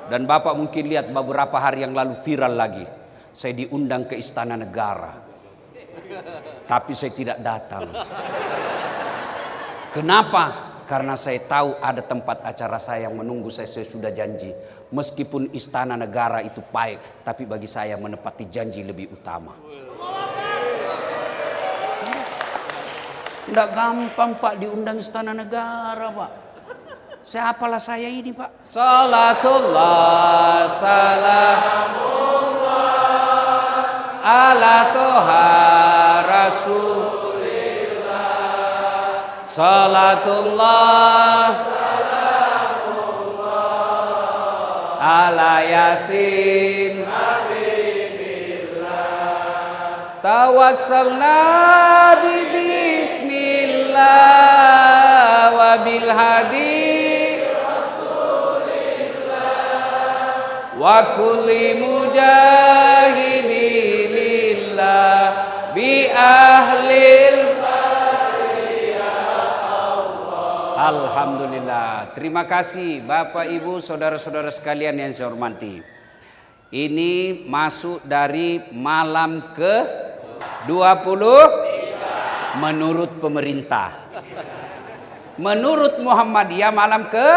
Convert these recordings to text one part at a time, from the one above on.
Dan Bapak mungkin lihat beberapa hari yang lalu viral lagi. Saya diundang ke Istana Negara. Tapi saya tidak datang. Kenapa? Karena saya tahu ada tempat acara saya yang menunggu saya sudah janji. Meskipun Istana Negara itu baik, tapi bagi saya menepati janji lebih utama. Tidak gampang Pak diundang Istana Negara Pak. Siapalah saya ini Pak. Salatullah salamullah ala toha rasulillah. Salatullah salamullah ala yasin habibillah. Tawassalna bismillah wa bil hadi wa kulli mujahidi lillah bi ahlil badri ya Allah. Alhamdulillah. Terima kasih Bapak Ibu saudara-saudara sekalian yang saya hormati. Ini masuk dari malam ke 20 menurut pemerintah. Menurut Muhammadiyah malam ke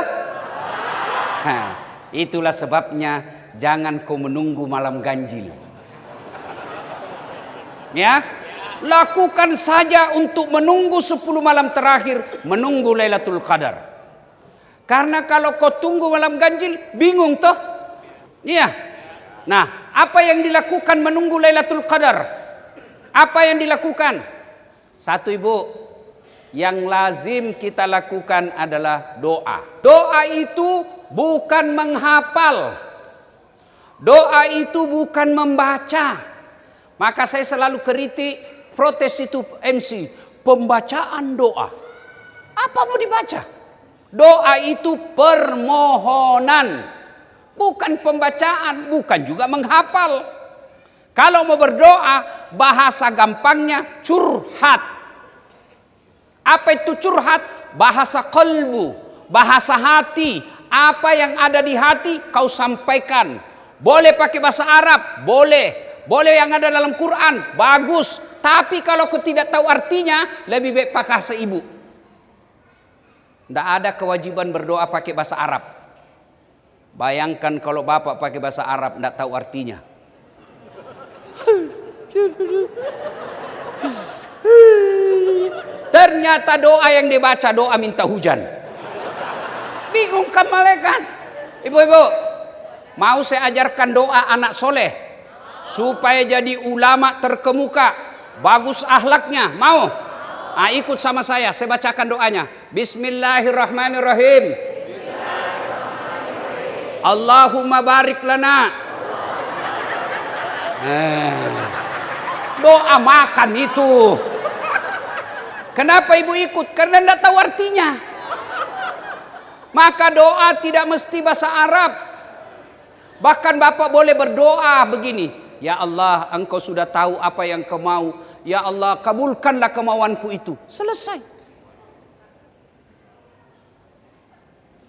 itulah sebabnya jangan kau menunggu malam ganjil. Ya, lakukan saja untuk menunggu 10 malam terakhir, menunggu Lailatul Qadar. Karena kalau kau tunggu malam ganjil, bingung toh? Iya. Nah, apa yang dilakukan menunggu Lailatul Qadar? Apa yang dilakukan? Satu Ibu, yang lazim kita lakukan adalah doa. Doa itu bukan menghafal. Doa itu bukan membaca. Maka saya selalu kritik protes itu MC. Pembacaan doa. Apa mau dibaca? Doa itu permohonan. Bukan pembacaan. Bukan juga menghafal. Kalau mau berdoa, bahasa gampangnya curhat. Apa itu curhat? Bahasa kalbu. Bahasa hati. Apa yang ada di hati kau sampaikan. Boleh pakai bahasa Arab, boleh. Boleh yang ada dalam Quran, bagus. Tapi kalau kau tidak tahu artinya, lebih baik pakai bahasa ibu. Tidak ada kewajiban berdoa pakai bahasa Arab. Bayangkan kalau bapak pakai bahasa Arab, tidak tahu artinya. Ternyata doa yang dibaca doa minta hujan. Bingung kan malaikat? Ibu-ibu, mau saya ajarkan doa anak soleh supaya jadi ulama terkemuka, bagus akhlaknya. Mau? Ikut sama saya bacakan doanya. Bismillahirrahmanirrahim. Allahumma barik lana. Doa makan itu. Kenapa ibu ikut? Karena tidak tahu artinya. Maka doa tidak mesti bahasa Arab. Bahkan bapak boleh berdoa begini. Ya Allah, engkau sudah tahu apa yang kau mau. Ya Allah, kabulkanlah kemauanku itu. Selesai.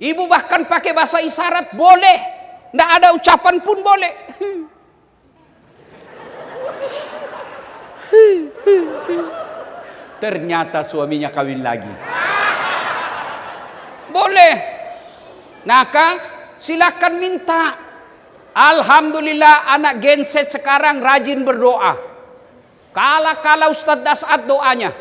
Ibu bahkan pakai bahasa isyarat boleh. Tidak ada ucapan pun boleh. Ternyata suaminya kawin lagi. Boleh. Maka silakan minta. Alhamdulillah anak genset sekarang rajin berdoa. Kala Ustadz Dasat doanya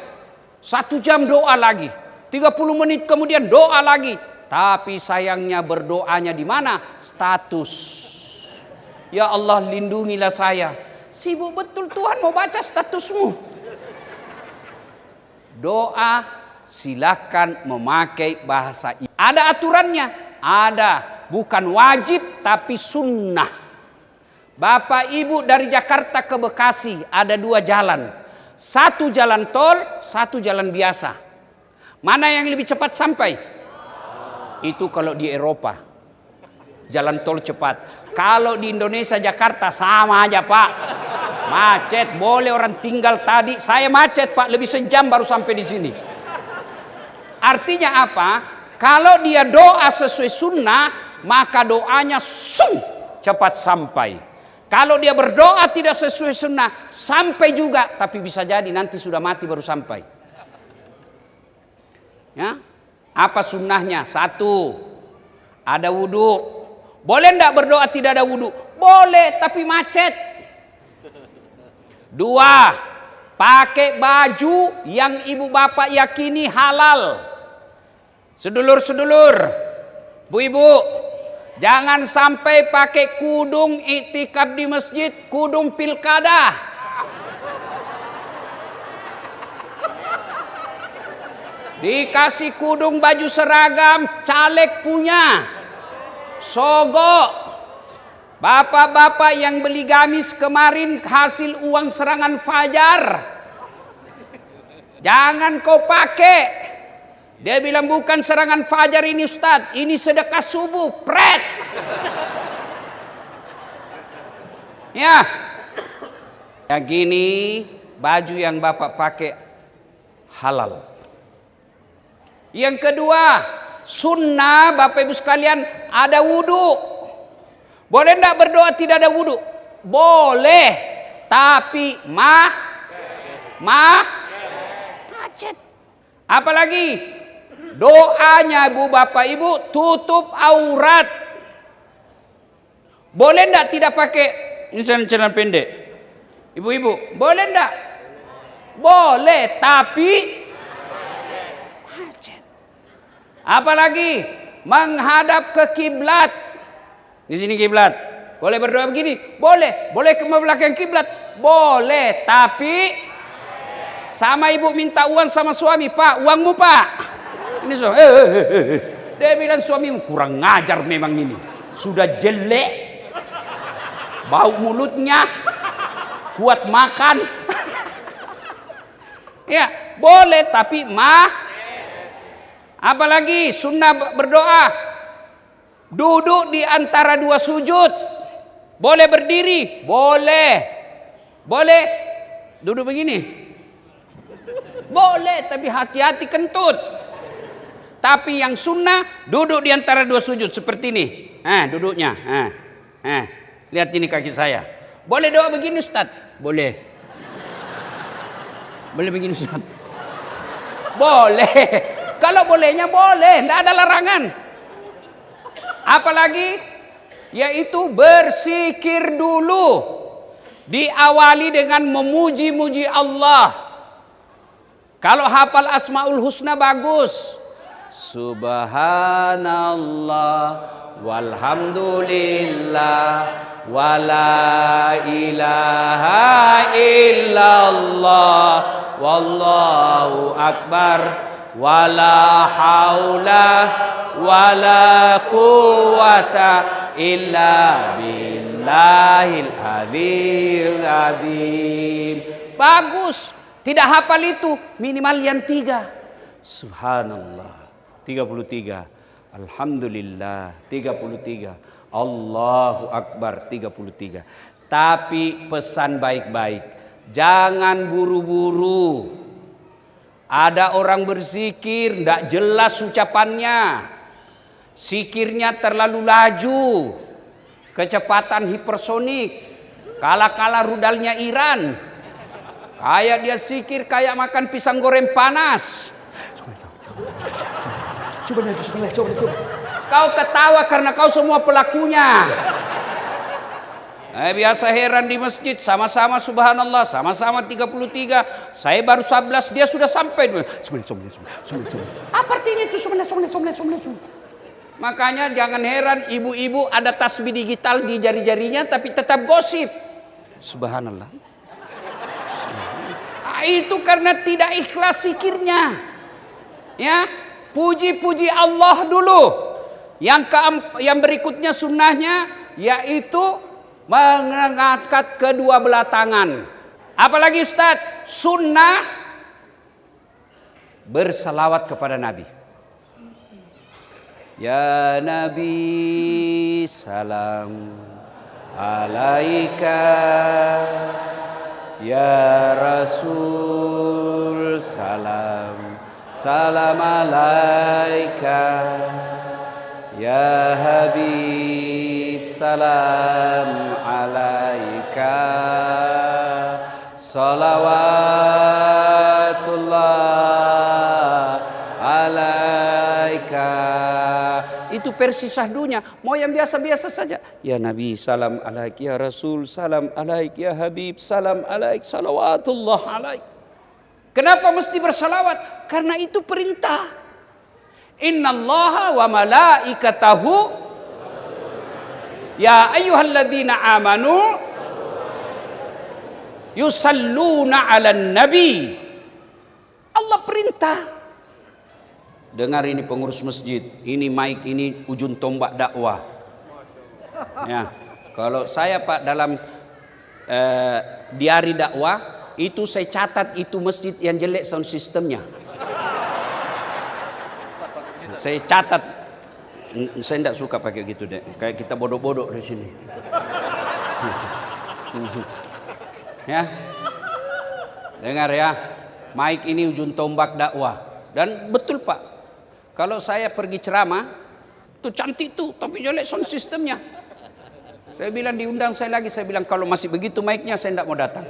1 jam doa lagi, 30 menit kemudian doa lagi. Tapi sayangnya berdoanya di mana? Status. Ya Allah lindungilah saya. Sibuk betul Tuhan mau baca statusmu. Doa silakan memakai bahasa. Ada aturannya. Ada, bukan wajib tapi sunnah. Bapak Ibu dari Jakarta ke Bekasi ada 2 jalan. 1 jalan tol, 1 jalan biasa. Mana yang lebih cepat sampai? Itu kalau di Eropa. Jalan tol cepat. Kalau di Indonesia Jakarta sama aja Pak. Macet, boleh orang tinggal tadi. Saya macet Pak, lebih sejam baru sampai di sini. Artinya apa? Kalau dia doa sesuai sunnah, maka doanya cepat sampai. Kalau dia berdoa tidak sesuai sunnah, sampai juga, tapi bisa jadi nanti sudah mati baru sampai. Ya, apa sunnahnya? 1, ada wudhu. Boleh enggak berdoa tidak ada wudhu? Boleh, tapi macet. 2, pakai baju yang ibu bapak yakini halal. Sedulur-sedulur, bu-ibu, jangan sampai pakai kudung iktikaf di masjid, kudung pilkada. Dikasih kudung baju seragam, caleg punya. Sogok. Bapak-bapak yang beli gamis kemarin hasil uang serangan fajar. Jangan kau pakai. Dia bilang bukan serangan fajar ini Ustaz, ini sedekah subuh. Pret. Ya. Yang gini baju yang bapak pakai halal. Yang kedua, sunnah Bapak Ibu sekalian ada wudhu. Boleh enggak berdoa tidak ada wudhu? Boleh, tapi macet. Apalagi doanya Bu Bapak Ibu tutup aurat. Boleh enggak tidak pakai ini celana pendek? Ibu-ibu, boleh enggak? Boleh, tapi macet. Apalagi menghadap ke kiblat. Di sini kiblat. Boleh berdoa begini? Boleh. Boleh ke belakang kiblat? Boleh, tapi sama ibu minta uang sama suami, Pak, uangmu Pak. Ini so, dia bilang suamimu kurang ngajar memang ini. Sudah jelek, bau mulutnya, kuat makan. Ya, boleh tapi apalagi sunnah berdoa. Duduk di antara 2 sujud. Boleh berdiri? Boleh. Boleh duduk begini? Boleh, tapi hati-hati kentut. Tapi yang sunnah duduk di antara 2 sujud seperti ini. Duduknya. Lihat ini kaki saya. Boleh doa begini Ustaz? Boleh. Boleh begini Ustaz? Boleh. Kalau bolehnya boleh, tidak ada larangan. Apalagi yaitu bersikir dulu. Diawali dengan memuji-muji Allah. Kalau hafal Asmaul Husna bagus. Subhanallah walhamdulillah wala ilaha illallah wallahu akbar. Wala haula wala quwata illa billahil aliyil azim. Bagus. Tidak hafal itu, minimal yang 3. Subhanallah 33, alhamdulillah 33, Allahu akbar 33. Tapi pesan baik-baik, jangan buru-buru. Ada orang berzikir, tidak jelas ucapannya. Sikirnya terlalu laju. Kecepatan hipersonik. Kala-kala rudalnya Iran. Kayak dia sikir, kayak makan pisang goreng panas. Coba. Kau ketawa karena kau semua pelakunya. Biasa heran di masjid, sama-sama subhanallah, sama-sama 33. Saya baru 11, dia sudah sampai. Apa artinya itu subhanallah? Makanya jangan heran ibu-ibu ada tasbih digital di jari-jarinya tapi tetap gosip. Subhanallah. Itu karena tidak ikhlas zikirnya. Ya, puji-puji Allah dulu. Yang berikutnya sunnahnya yaitu mengangkat kedua belah tangan. Apalagi Ustaz, sunnah bersalawat kepada Nabi. Ya Nabi salam alaika, ya Rasul salam alaika, Ya Habib salam alaika salawatullah alaika. Itu versi syahdunya. Mau yang biasa-biasa saja. Ya Nabi salam alaik, ya Rasul salam alaik, ya Habib salam alaik, salawatullah alaik. Kenapa mesti bersalawat? Karena itu perintah. Innallaha wa malaikatahu ya ayyuhalladzina amanu yusalluna 'alan nabi. Allah perintah. Dengar ini pengurus masjid, ini mic, ini ujung tombak dakwah. Ya, kalau saya Pak dalam diari dakwah itu saya catat itu masjid yang jelek sound sistemnya. Saya catat, saya tidak suka pakai gitu deh, kayak kita bodoh-bodoh di sini. Ya, dengar ya, mic ini ujung tombak dakwah. Dan betul Pak. Kalau saya pergi ceramah, tuh cantik tuh, tapi jelek sound sistemnya. Saya bilang diundang saya lagi, saya bilang kalau masih begitu mic-nya saya tidak mau datang.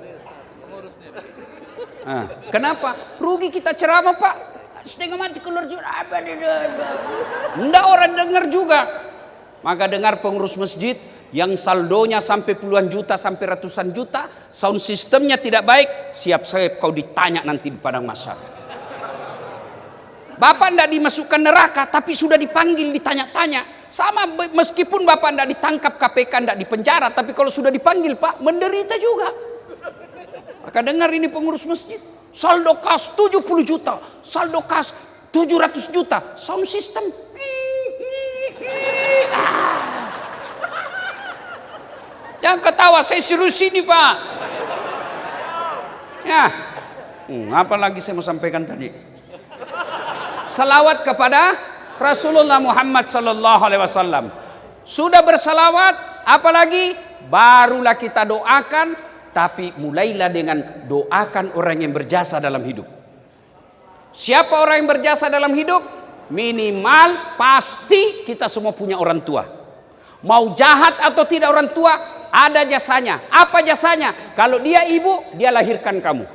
Nah, kenapa? Rugi kita ceramah Pak. Setengah mati keluar juga. Tidak orang dengar juga. Maka dengar pengurus masjid yang saldonya sampai puluhan juta, sampai ratusan juta, sound sistemnya tidak baik, siap-siap kau ditanya nanti di padang mahsyar. Bapak tidak dimasukkan neraka, tapi sudah dipanggil, ditanya-tanya. Sama meskipun Bapak tidak ditangkap KPK, tidak dipenjara, tapi kalau sudah dipanggil Pak, menderita juga. Maka dengar ini pengurus masjid. Saldo kas 70 juta, saldo kas 700 juta, sound system. Yang ketawa saya serius ini Pak. Ya, apa lagi saya mau sampaikan tadi? Salawat kepada Rasulullah Muhammad sallallahu alaihi wasallam. Sudah bersalawat, apalagi barulah kita doakan, tapi mulailah dengan doakan orang yang berjasa dalam hidup. Siapa orang yang berjasa dalam hidup? Minimal pasti kita semua punya orang tua. Mau jahat atau tidak orang tua, ada jasanya. Apa jasanya? Kalau dia ibu, dia lahirkan kamu.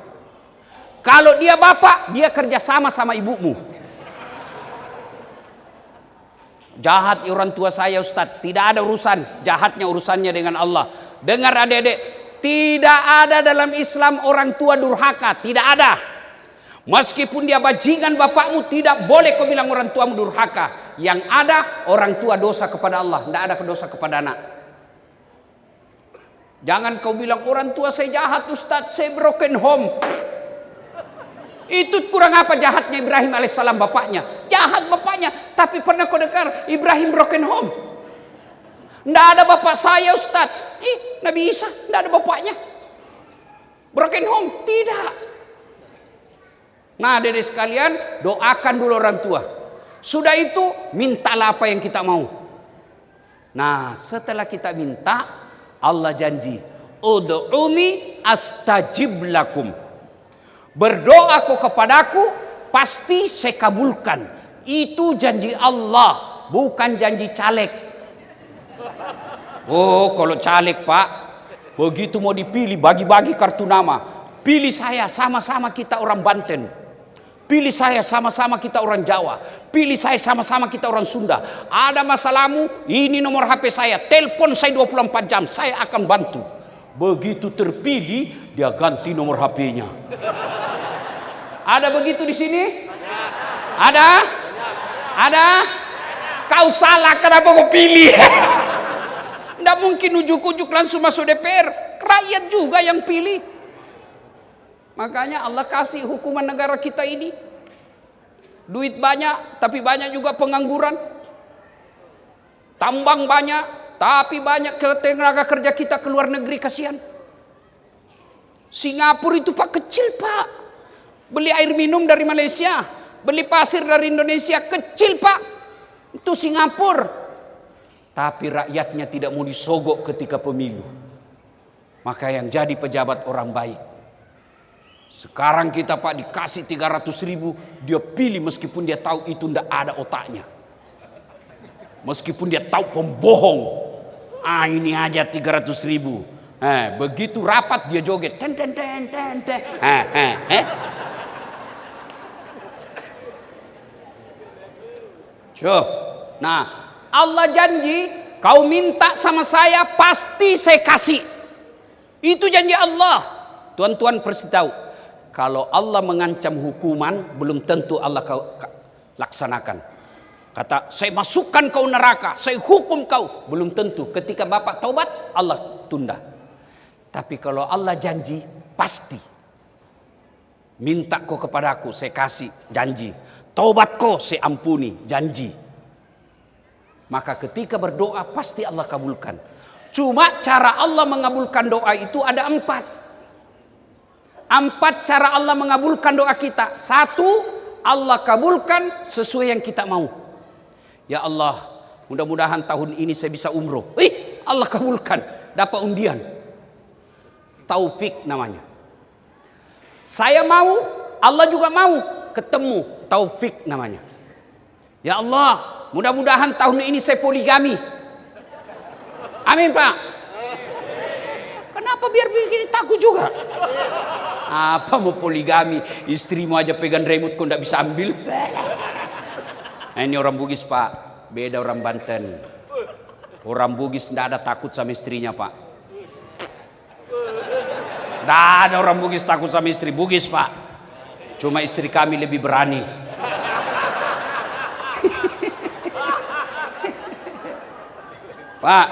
Kalau dia bapak, dia kerja sama sama ibumu. Jahat orang tua saya Ustadz, tidak ada urusan. Jahatnya urusannya dengan Allah. Dengar adik-adik, tidak ada dalam Islam orang tua durhaka, tidak ada. Meskipun dia bajingan bapakmu, tidak boleh kau bilang orang tuamu durhaka. Yang ada orang tua dosa kepada Allah, tidak ada dosa kepada anak. Jangan kau bilang orang tua saya jahat Ustadz, saya broken home. Itu kurang apa jahatnya Ibrahim alaihissalam bapaknya? Jahat bapaknya, tapi pernah kau dengar Ibrahim broken home? Tidak ada bapak saya Ustaz. Nabi Isa tidak ada bapaknya. Broken home? Tidak. Nah dari sekalian, doakan dulu orang tua. Sudah itu mintalah apa yang kita mau. Nah setelah kita minta, Allah janji, ud'uni astajib lakum. Berdoaku kepadaku pasti saya kabulkan. Itu janji Allah, bukan janji caleg. Oh kalau caleg Pak, begitu mau dipilih bagi-bagi kartu nama. Pilih saya, sama-sama kita orang Banten. Pilih saya, sama-sama kita orang Jawa. Pilih saya, sama-sama kita orang Sunda. Ada masalahmu, ini nomor HP saya. Telepon saya 24 jam, saya akan bantu. Begitu terpilih, dia ganti nomor HP-nya. Ada begitu di sini? Ada? Ada? Kau salah, kenapa kau pilih? Tidak mungkin ujuk-ujuk langsung masuk DPR. Rakyat juga yang pilih. Makanya Allah kasih hukuman negara kita ini. Duit banyak, tapi banyak juga pengangguran. Tambang banyak, tapi banyak tenaga kerja kita ke luar negeri, kasihan. Singapura itu Pak kecil Pak. Beli air minum dari Malaysia, beli pasir dari Indonesia, kecil Pak. Itu Singapura. Tapi rakyatnya tidak mau disogok ketika pemilu. Maka yang jadi pejabat orang baik. Sekarang kita Pak dikasih 300.000, dia pilih meskipun dia tahu itu tidak ada otaknya. Meskipun dia tahu pembohong. Ini aja 300.000. Begitu rapat dia joget. Ten, ten, ten, ten, ten. Nah, Allah janji, kau minta sama saya pasti saya kasih. Itu janji Allah. Tuan-tuan perlu tahu, kalau Allah mengancam hukuman, belum tentu Allah kau laksanakan. Kata, saya masukkan kau neraka, saya hukum kau, belum tentu. Ketika bapak taubat, Allah tunda. Tapi kalau Allah janji, pasti. Minta kau kepadaku, saya kasih, janji. Taubat kau, saya ampuni, janji. Maka ketika berdoa, pasti Allah kabulkan. Cuma cara Allah mengabulkan doa itu ada 4. 4 cara Allah mengabulkan doa kita. 1, Allah kabulkan sesuai yang kita mau. Ya Allah, mudah-mudahan tahun ini saya bisa umroh. Allah kabulkan, dapat undian. Taufik namanya. Saya mau, Allah juga mau, ketemu, taufik namanya. Ya Allah, mudah-mudahan tahun ini saya poligami. Amin Pak. Kenapa biar begini takut juga? Apa mau poligami? Istrimu aja pegang remote kau tidak bisa ambil. Ini orang Bugis Pak, beda orang Banten. Orang Bugis tidak ada takut sama istrinya Pak. Tidak ada orang Bugis takut sama istri. Bugis Pak, cuma istri kami lebih berani. Pak,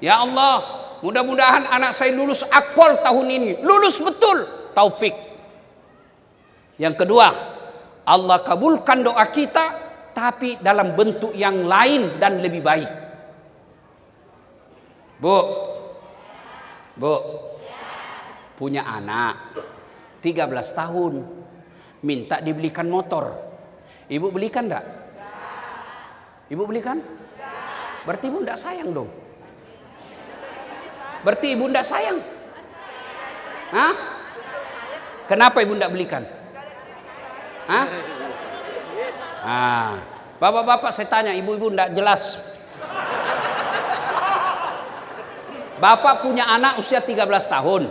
ya Allah, mudah-mudahan anak saya lulus akpol tahun ini. Lulus betul, taufik. Yang kedua, Allah kabulkan doa kita, tapi dalam bentuk yang lain dan lebih baik. Bu, punya anak 13 tahun, minta dibelikan motor. Ibu belikan enggak? Ibu belikan? Berarti ibu enggak sayang dong. Berarti ibu enggak sayang. Hah? Kenapa ibu enggak belikan? Hah? Bapak-bapak saya tanya, ibu-ibu enggak jelas. Bapak punya anak usia 13 tahun.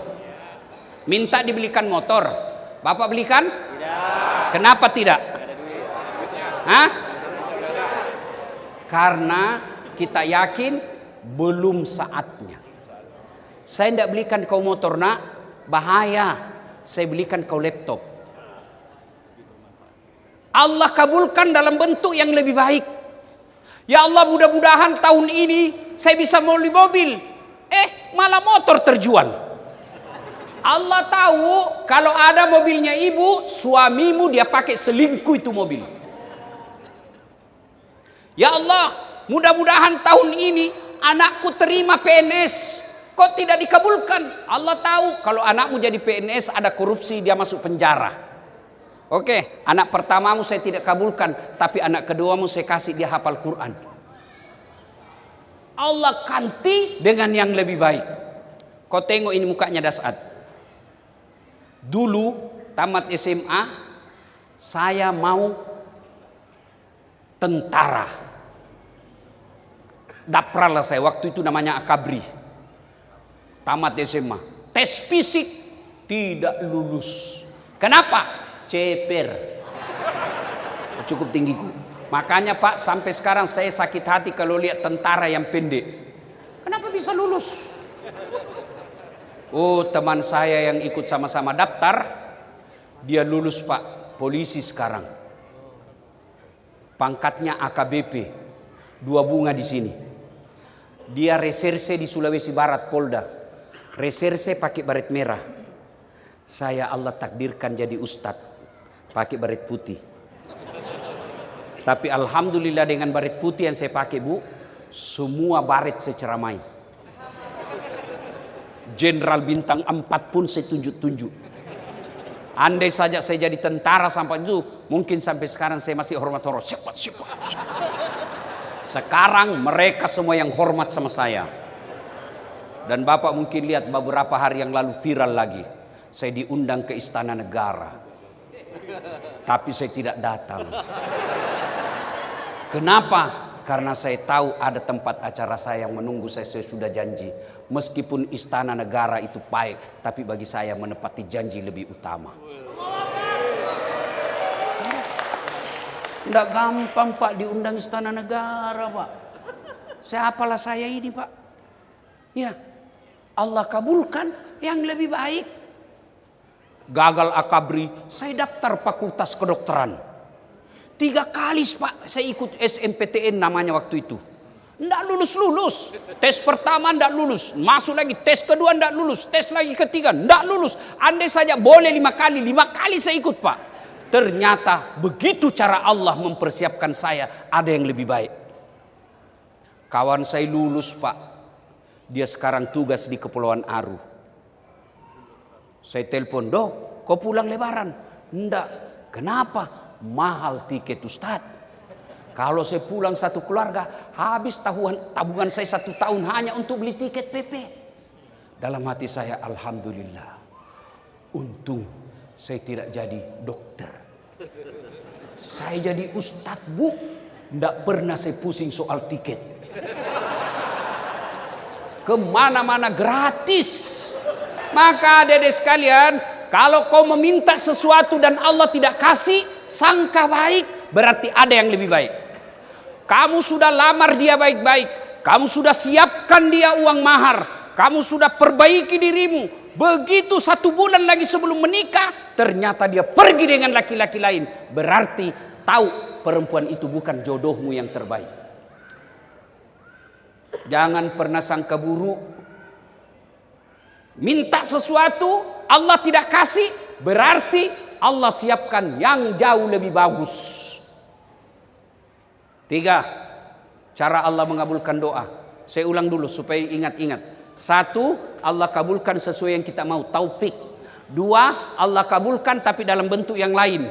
Minta dibelikan motor. Bapak belikan? Tidak. Kenapa tidak? Tidak ada duit. Hah? Karena kita yakin belum saatnya. Saya tidak belikan kau motor nak, bahaya. Saya belikan kau laptop. Allah kabulkan dalam bentuk yang lebih baik. Ya Allah, mudah-mudahan tahun ini saya bisa beli mobil. Malah motor terjual. Allah tahu kalau ada mobilnya ibu, suamimu dia pakai selingkuh itu mobil. Ya Allah, mudah-mudahan tahun ini anakku terima PNS. Kok tidak dikabulkan? Allah tahu kalau anakmu jadi PNS ada korupsi, dia masuk penjara. Oke, anak pertamamu saya tidak kabulkan, tapi anak keduamu saya kasih dia hafal Quran. Allah ganti dengan yang lebih baik. Kau tengok ini mukanya Dasad. Dulu tamat SMA, saya mau tentara. Dapral saya waktu itu namanya Akabri. Tamat SMA, tes fisik tidak lulus. Kenapa? Ceper. Cukup tinggiku. Makanya Pak, sampai sekarang saya sakit hati kalau lihat tentara yang pendek. Kenapa bisa lulus? Oh, teman saya yang ikut sama-sama daftar, dia lulus Pak, polisi sekarang. Pangkatnya AKBP, 2 bunga di sini. Dia reserse di Sulawesi Barat, Polda. Reserse pakai baret merah. Saya Allah takdirkan jadi ustadz, pakai baret putih. Tapi alhamdulillah dengan baret putih yang saya pakai Bu, semua baret saya ceramai. Jenderal bintang 4 pun saya tunjuk-tunjuk. Andai saja saya jadi tentara sampai itu, mungkin sampai sekarang saya masih hormat-hormat. Siapa. Sekarang mereka semua yang hormat sama saya. Dan Bapak mungkin lihat beberapa hari yang lalu viral lagi. Saya diundang ke Istana Negara. Tapi saya tidak datang. Kenapa? Karena saya tahu ada tempat acara saya yang menunggu saya sudah janji. Meskipun istana negara itu baik, tapi bagi saya menepati janji lebih utama. Tidak gampang Pak diundang istana negara Pak. Siapalah saya ini Pak. Ya, Allah kabulkan yang lebih baik. Gagal akabri, saya daftar fakultas kedokteran. 3 kali Pak saya ikut SMPTN namanya waktu itu. Nggak lulus. Tes pertama nggak lulus. Masuk lagi tes kedua nggak lulus. Tes lagi ketiga nggak lulus. Andai saja boleh 5 kali. 5 kali saya ikut Pak. Ternyata begitu cara Allah mempersiapkan saya. Ada yang lebih baik. Kawan saya lulus Pak. Dia sekarang tugas di Kepulauan Aru. Saya telepon, "Dok, kau pulang lebaran?" "Enggak." "Kenapa?" "Mahal tiket Ustaz. Kalau saya pulang satu keluarga, habis tabungan saya 1 tahun hanya untuk beli tiket PP." Dalam hati saya, alhamdulillah. Untung saya tidak jadi dokter. Saya jadi Ustaz Bu. Tidak pernah saya pusing soal tiket. Kemana-mana gratis. Maka adik-adik sekalian, kalau kau meminta sesuatu dan Allah tidak kasih, sangka baik, berarti ada yang lebih baik. Kamu sudah lamar dia baik-baik, kamu sudah siapkan dia uang mahar, kamu sudah perbaiki dirimu. Begitu 1 bulan lagi sebelum menikah, ternyata dia pergi dengan laki-laki lain. Berarti tahu perempuan itu bukan jodohmu yang terbaik. Jangan pernah sangka buruk. Minta sesuatu, Allah tidak kasih, berarti Allah siapkan yang jauh lebih bagus. 3, cara Allah mengabulkan doa. Saya ulang dulu supaya ingat-ingat. 1, Allah kabulkan sesuai yang kita mau, taufik. 2, Allah kabulkan tapi dalam bentuk yang lain.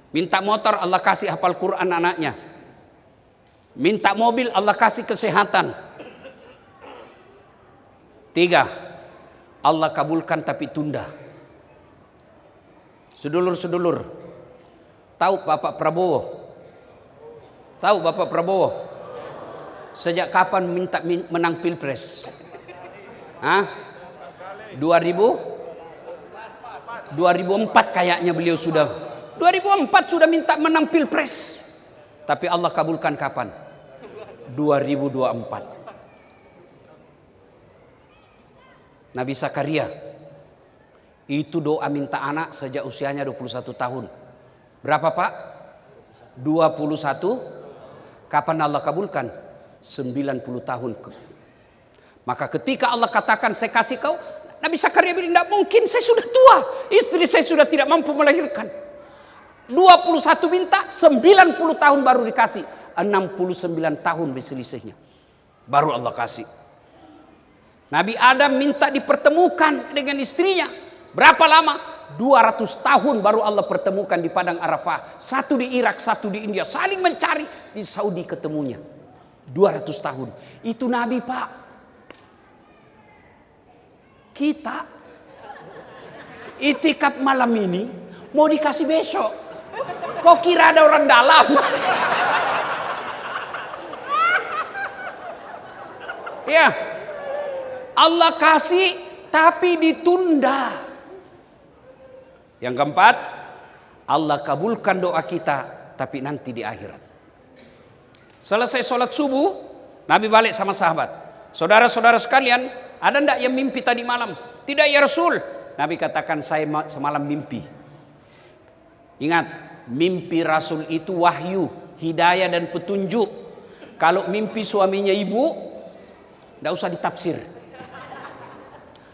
Minta motor, Allah kasih hafal Quran anaknya. Minta mobil, Allah kasih kesehatan. 3, Allah kabulkan tapi tunda. Sedulur-sedulur, tahu Bapak Prabowo? Tahu Bapak Prabowo? Sejak kapan minta menang Pilpres? 2004 kayaknya beliau sudah. 2004 sudah minta menang Pilpres. Tapi Allah kabulkan kapan? 2024. Nabi Zakaria itu doa minta anak sejak usianya 21 tahun. Berapa Pak? 21. Kapan Allah kabulkan? 90 tahun. Maka ketika Allah katakan saya kasih kau, Nabi Zakaria bilang tidak mungkin, saya sudah tua, istri saya sudah tidak mampu melahirkan. 21 minta, 90 tahun baru dikasih. 69 tahun berselisihnya, baru Allah kasih. Nabi Adam minta dipertemukan dengan istrinya. Berapa lama? 200 tahun baru Allah pertemukan di Padang Arafah. Satu di Irak, satu di India. Saling mencari, di Saudi ketemunya. 200 tahun. Itu Nabi Pak. Kita itikaf malam ini mau dikasih besok. Kok kira ada orang dalam? Ya, Allah kasih tapi ditunda. Yang keempat, Allah kabulkan doa kita tapi nanti di akhirat. Selesai sholat subuh, Nabi balik sama sahabat. Saudara-saudara sekalian, ada enggak yang mimpi tadi malam? Tidak ya Rasul. Nabi katakan saya semalam mimpi. Ingat, mimpi Rasul itu wahyu, hidayah dan petunjuk. Kalau mimpi suaminya ibu, enggak usah ditafsir.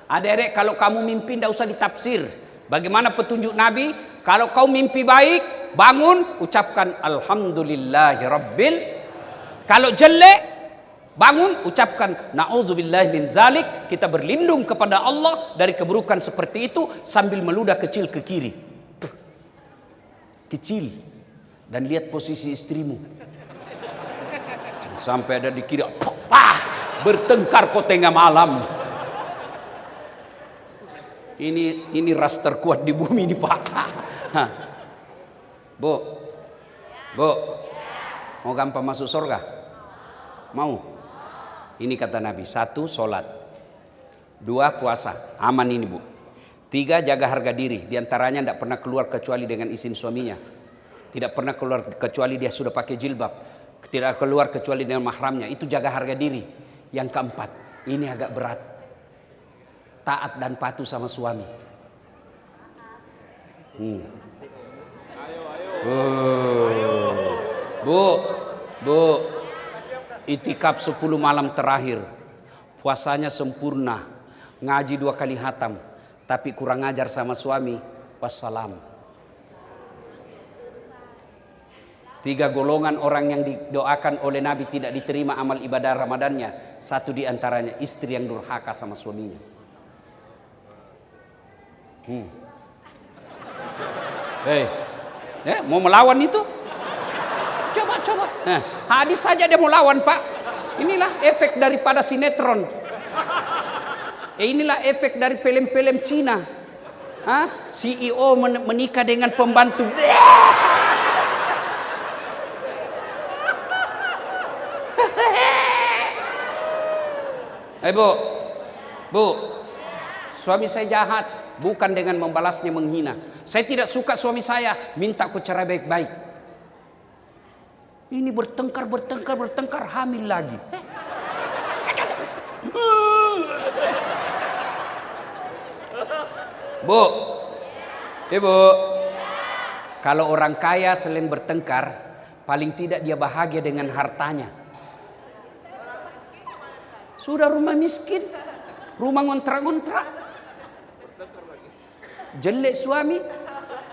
Adik-adik, kalau kamu mimpi enggak usah ditafsir. Bagaimana petunjuk Nabi? Kalau kau mimpi baik, bangun, ucapkan alhamdulillahirabbil. Kalau jelek, bangun, ucapkan na'udzubillahi min zalik. Kita berlindung kepada Allah dari keburukan seperti itu sambil meludah kecil ke kiri. Kecil. Dan lihat posisi istrimu. Sampai ada di kiri, bertengkar kau tengah malam. Ini ras terkuat di bumi ini Pak. Bu, Mau gampang masuk surga? Mau? Ini kata Nabi. 1, sholat. 2, puasa. Aman ini bu. 3, jaga harga diri. Di antaranya tidak pernah keluar kecuali dengan izin suaminya. Tidak pernah keluar kecuali dia sudah pakai jilbab. Tidak keluar kecuali dengan mahramnya. Itu jaga harga diri. Yang keempat, ini agak berat. Taat dan patuh sama suami. Bu, itikaf 10 malam terakhir. Puasanya sempurna. Ngaji 2 kali hatam. Tapi kurang ajar sama suami. Wassalam. 3 golongan orang yang didoakan oleh Nabi tidak diterima amal ibadah Ramadannya. 1 di antaranya istri yang durhaka sama suaminya. Mau melawan itu? Coba. Nah, hadis saja dia mau lawan pak. Inilah efek daripada sinetron. Inilah efek dari film-film Cina. CEO menikah dengan pembantu. Bu, suami saya jahat, bukan dengan membalasnya menghina. Saya tidak suka suami saya, minta ku cara baik-baik. Ini bertengkar, hamil lagi. Bu, ibu, kalau orang kaya selain bertengkar, paling tidak dia bahagia dengan hartanya. Sudah rumah miskin, rumah ngontrak-ngontrak, jelek suami,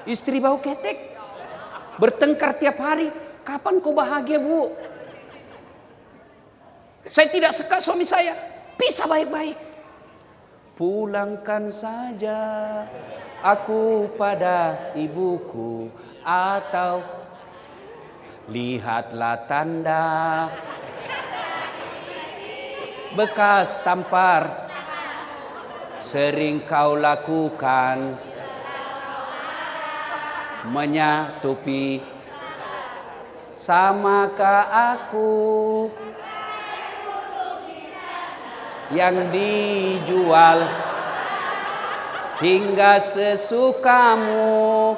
istri bau ketek, bertengkar tiap hari. Kapan kau bahagia bu? Saya tidak suka suami saya, pisah baik-baik. Pulangkan saja aku pada ibuku, atau lihatlah tanda bekas tampar sering kau lakukan, menyatupi samakah aku yang dijual hingga sesukamu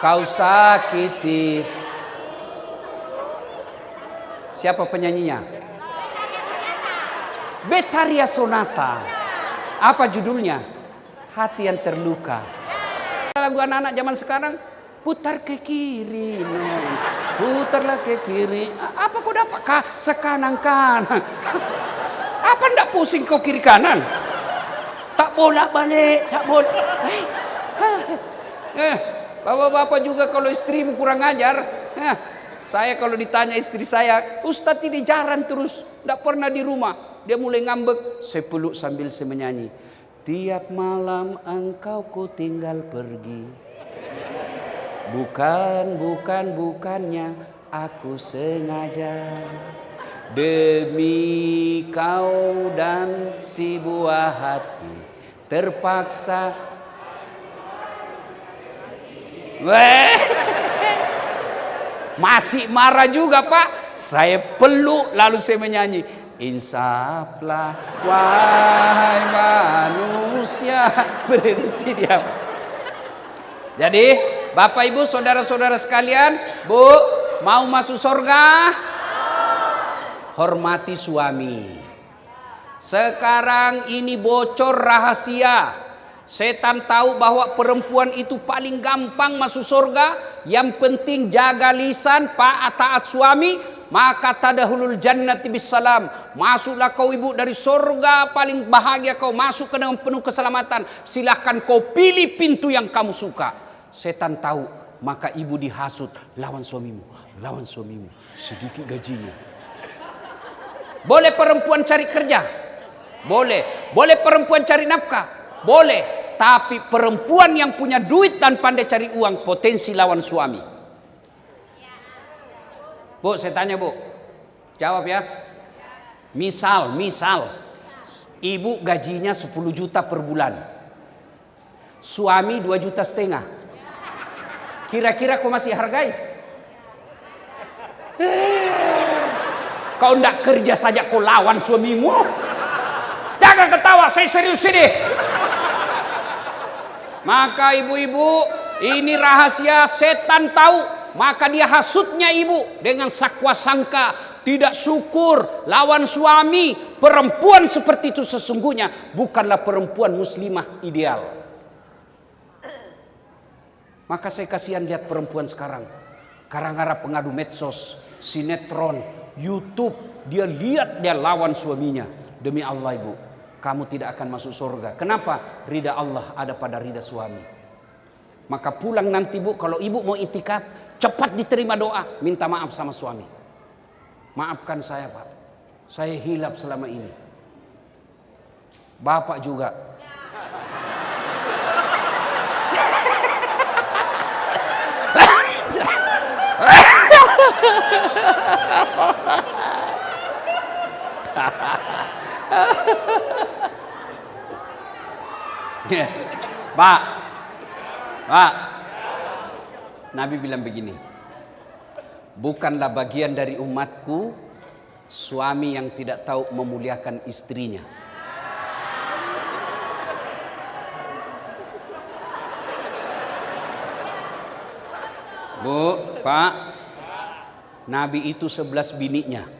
kau sakiti. Siapa penyanyinya? Betharia Sonata. Apa judulnya? Hati yang terluka. Lagu anak-anak zaman sekarang, putar ke kiri, putarlah ke kiri. Apa kau dapat sekanan kanan? Apa ndak pusing kau kiri kanan? Tak bolak balik, tak bolak. Bapak-bapak juga kalau istrimu kurang ajar. Saya kalau ditanya istri saya, Ustadz ini jarang terus, ndak pernah di rumah. Dia mulai ngambek, saya peluk sambil saya menyanyi. Tiap malam engkau ku tinggal pergi. Bukannya aku sengaja. Demi kau dan si buah hati terpaksa. Masih marah juga pak. Saya peluk lalu saya menyanyi. Insaflah wahai manusia. Berhenti dia. Jadi bapak ibu saudara-saudara sekalian, bu mau masuk surga? Hormati suami. Sekarang ini bocor rahasia. Setan tahu bahwa perempuan itu paling gampang masuk surga. Yang penting jaga lisan, taat suami, maka tadahulul jannati bisalam. Masuklah kau ibu dari surga, paling bahagia kau masuk ke dengan penuh keselamatan. Silahkan kau pilih pintu yang kamu suka. Setan tahu, maka ibu dihasut, lawan suamimu, sedikit gajinya. Boleh perempuan cari kerja? Boleh. Boleh perempuan cari nafkah? Boleh. Tapi perempuan yang punya duit dan pandai cari uang, potensi lawan suami. Bu, saya tanya bu, jawab ya. Misal, ibu gajinya 10 juta per bulan, suami 2,5 juta. Kira-kira kau masih hargai? Kau ndak kerja saja kau lawan suamimu. Jangan ketawa, saya serius ini. Maka ibu-ibu, ini rahasia setan tahu. Maka dia hasutnya ibu dengan sakwa sangka, tidak syukur, lawan suami. Perempuan seperti itu sesungguhnya bukanlah perempuan muslimah ideal. Maka saya kasihan lihat perempuan sekarang. Gara-gara pengadu medsos, sinetron, YouTube, dia lihat dia lawan suaminya. Demi Allah ibu, kamu tidak akan masuk surga. Kenapa? Ridha Allah ada pada ridha suami. Maka pulang nanti bu, kalau ibu mau itikaf, cepat diterima doa, minta maaf sama suami. Maafkan saya pak, saya hilaf selama ini. Bapak juga. Pak, Nabi bilang begini, bukanlah bagian dari umatku suami yang tidak tahu memuliakan istrinya. Bu, Pak, Nabi itu 11 bininya.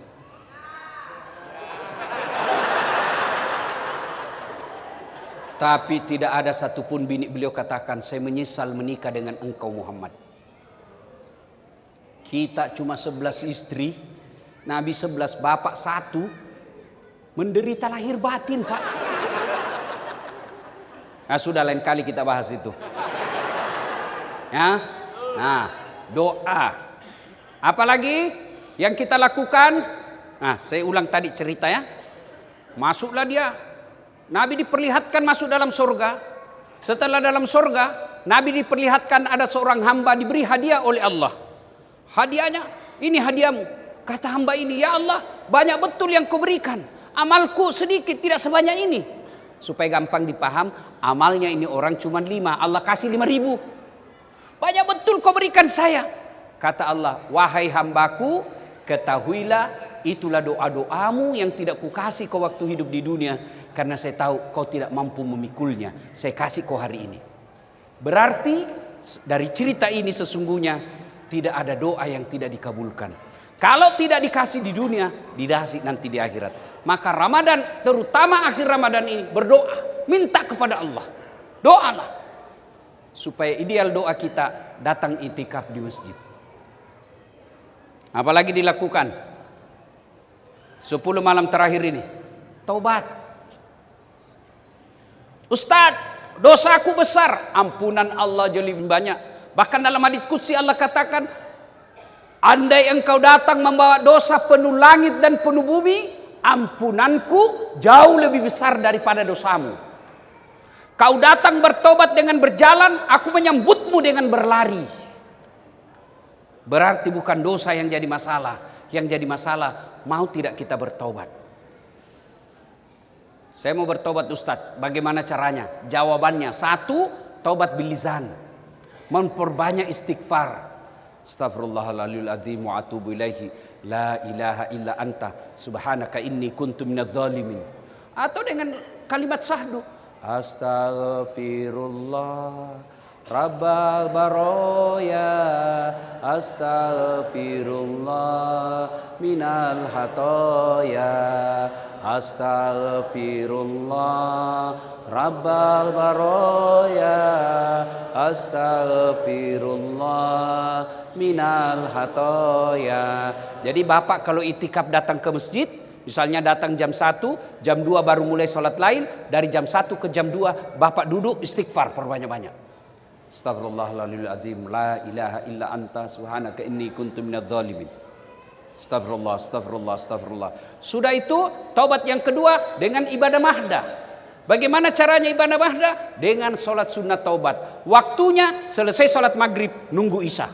Tapi tidak ada satupun bini beliau katakan, saya menyesal menikah dengan engkau Muhammad. Kita cuma 11 istri, Nabi 11, bapak 1, menderita lahir batin pak. Nah sudah lain kali kita bahas itu. Ya, nah doa. Apalagi yang kita lakukan? Nah saya ulang tadi cerita ya. Masuklah dia. Nabi diperlihatkan masuk dalam surga. Setelah dalam surga, Nabi diperlihatkan ada seorang hamba diberi hadiah oleh Allah. Hadiahnya, ini hadiahmu. Kata hamba ini, ya Allah, banyak betul yang kau berikan. Amalku sedikit, tidak sebanyak ini. Supaya gampang dipaham, amalnya ini orang cuma 5. Allah kasih 5.000. Banyak betul kau berikan saya. Kata Allah, wahai hambaku, ketahuilah itulah doa-doamu yang tidak kukasih kau waktu hidup di dunia. Karena saya tahu kau tidak mampu memikulnya. Saya kasih kau hari ini. Berarti dari cerita ini sesungguhnya tidak ada doa yang tidak dikabulkan. Kalau tidak dikasih di dunia, dikasih nanti di akhirat. Maka Ramadan, terutama akhir Ramadan ini, berdoa. Minta kepada Allah. Doalah. Supaya ideal doa kita datang itikaf di masjid. Apalagi dilakukan 10 malam terakhir ini. Taubat. Ustaz, dosaku besar. Ampunan Allah jauh lebih banyak. Bahkan dalam hadits qudsi Allah katakan, andai engkau datang membawa dosa penuh langit dan penuh bumi, ampunanku jauh lebih besar daripada dosamu. Kau datang bertobat dengan berjalan, aku menyambutmu dengan berlari. Berarti bukan dosa yang jadi masalah. Yang jadi masalah, mau tidak kita bertobat. Saya mau bertobat Ustadz, bagaimana caranya? Jawabannya, 1, tobat bilizan. Memperbanyak istighfar. Astaghfirullahaladzim wa atubu ilaihi. La ilaha illa anta. Subhanaka inni kuntu minadz zalimin. Atau dengan kalimat syahdu. Astaghfirullah. Rabbal baroya. Astaghfirullah. Minal hatoya. Astaghfirullah Rabbal baroya. Astaghfirullah minal hatoya. Jadi bapak kalau itikaf datang ke masjid, misalnya datang jam 1, jam 2 baru mulai sholat lain. Dari jam 1 ke jam 2 bapak duduk istighfar perbanyak-banyak. Astaghfirullahaladzim. La ilaha illa anta subhanaka inni kuntu minadz zalimin. Astagfirullah, astagfirullah, astagfirullah. Sudah itu taubat yang kedua dengan ibadah mahdah. Bagaimana caranya ibadah mahdah? Dengan sholat sunat taubat. Waktunya selesai sholat maghrib, nunggu isya.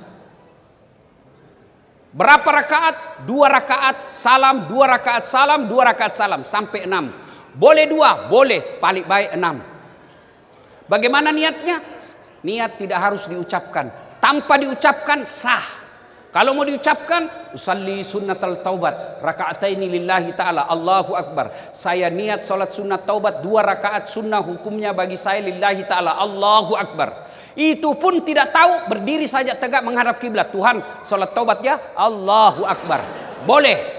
Berapa rakaat? 2 rakaat salam, 2 rakaat salam, 2 rakaat salam sampai 6. Boleh 2, boleh, paling baik 6. Bagaimana niatnya? Niat tidak harus diucapkan. Tanpa diucapkan sah. Kalau mau diucapkan, usalli sunnatal taubat, raka'ataini lillahi ta'ala, Allahu Akbar. Saya niat salat sunat taubat 2 rakaat sunnah, hukumnya bagi saya lillahi ta'ala, Allahu Akbar. Itu pun tidak tahu, berdiri saja tegak menghadap kiblat. Tuhan, salat taubat ya, Allahu Akbar. Boleh.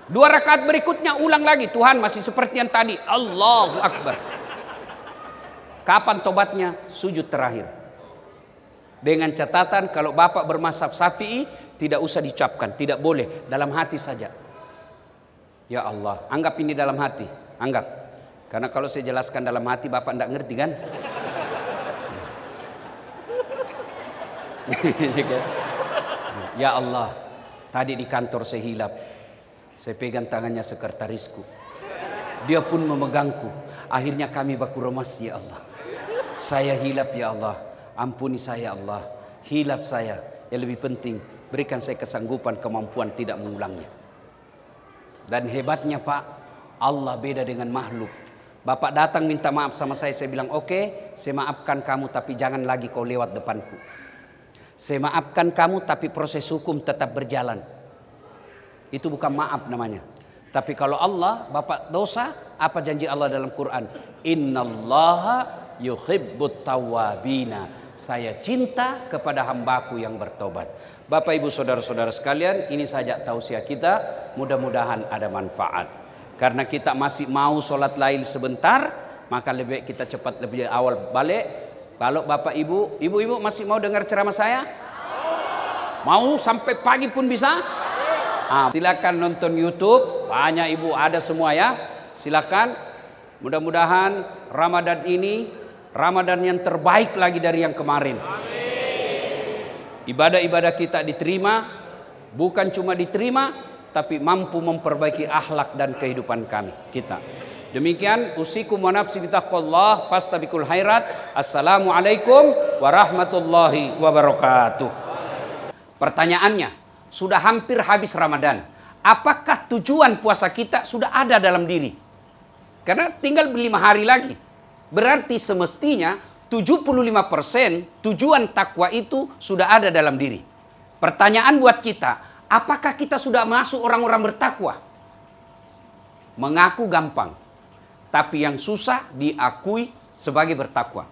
2 rakaat berikutnya ulang lagi, Tuhan masih seperti yang tadi, Allahu Akbar. Kapan tobatnya? Sujud terakhir. Dengan catatan kalau bapak bermazhab Syafi'i tidak usah diucapkan, tidak boleh, dalam hati saja. Ya Allah, anggap ini dalam hati, anggap. Karena kalau saya jelaskan dalam hati bapak tidak ngerti kan? Ya Allah, tadi di kantor saya hilap, saya pegang tangannya sekretarisku, dia pun memegangku, akhirnya kami baku remas. Ya Allah, saya hilap ya Allah, ampuni saya Allah, hilap saya. Yang lebih penting, berikan saya kesanggupan, kemampuan tidak mengulangnya. Dan hebatnya Pak, Allah beda dengan makhluk. Bapak datang minta maaf sama saya bilang oke, saya maafkan kamu tapi jangan lagi kau lewat depanku. Saya maafkan kamu tapi proses hukum tetap berjalan. Itu bukan maaf namanya. Tapi kalau Allah, bapak dosa, apa janji Allah dalam Quran? Innallaha yuhibbut tawwabina. Saya cinta kepada hambaku yang bertobat. Bapak ibu saudara-saudara sekalian, ini saja tausiah kita, mudah-mudahan ada manfaat. Karena kita masih mau sholat lail sebentar, maka lebih baik kita cepat lebih awal balik. Kalau bapak ibu masih mau dengar ceramah saya? Mau sampai pagi pun bisa? Silakan nonton YouTube, banyak ibu ada semua ya. Silakan. Mudah-mudahan Ramadan ini Ramadan yang terbaik lagi dari yang kemarin. Ibadah-ibadah kita diterima, bukan cuma diterima, tapi mampu memperbaiki akhlak dan kehidupan kita. Demikian usikum wa nafsi bitaqwallah fastabiqul khairat. Assalamualaikum warahmatullahi wabarakatuh. Pertanyaannya, sudah hampir habis Ramadan. Apakah tujuan puasa kita sudah ada dalam diri? Karena tinggal 5 hari lagi. Berarti semestinya 75% tujuan takwa itu sudah ada dalam diri. Pertanyaan buat kita, apakah kita sudah masuk orang-orang bertakwa? Mengaku gampang, tapi yang susah diakui sebagai bertakwa.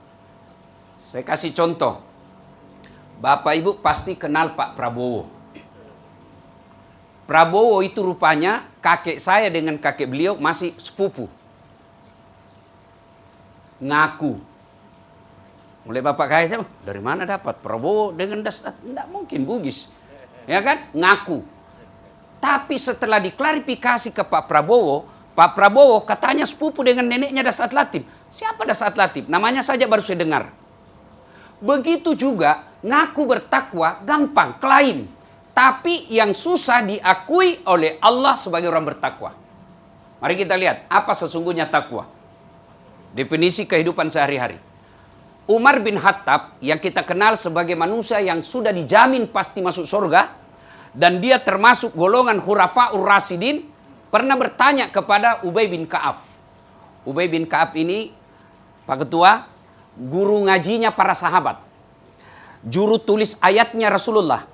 Saya kasih contoh. Bapak Ibu pasti kenal Pak Prabowo. Prabowo itu rupanya kakek saya dengan kakek beliau masih sepupu. Ngaku. Mulai bapak kayaknya dari mana dapat Prabowo dengan das? Tidak mungkin, Bugis. Ya kan? Ngaku. Tapi setelah diklarifikasi ke Pak Prabowo katanya sepupu dengan neneknya Dasat Latif. Siapa Dasat Latif? Namanya saja baru saya dengar. Begitu juga ngaku bertakwa gampang, klaim. Tapi yang susah diakui oleh Allah sebagai orang bertakwa. Mari kita lihat apa sesungguhnya takwa. Definisi kehidupan sehari-hari. Umar bin Khattab yang kita kenal sebagai manusia yang sudah dijamin pasti masuk surga, dan dia termasuk golongan Khulafaur Rasyidin, pernah bertanya kepada Ubay bin Ka'ab. Ubay bin Ka'ab ini, Pak Ketua, guru ngajinya para sahabat. Juru tulis ayatnya Rasulullah.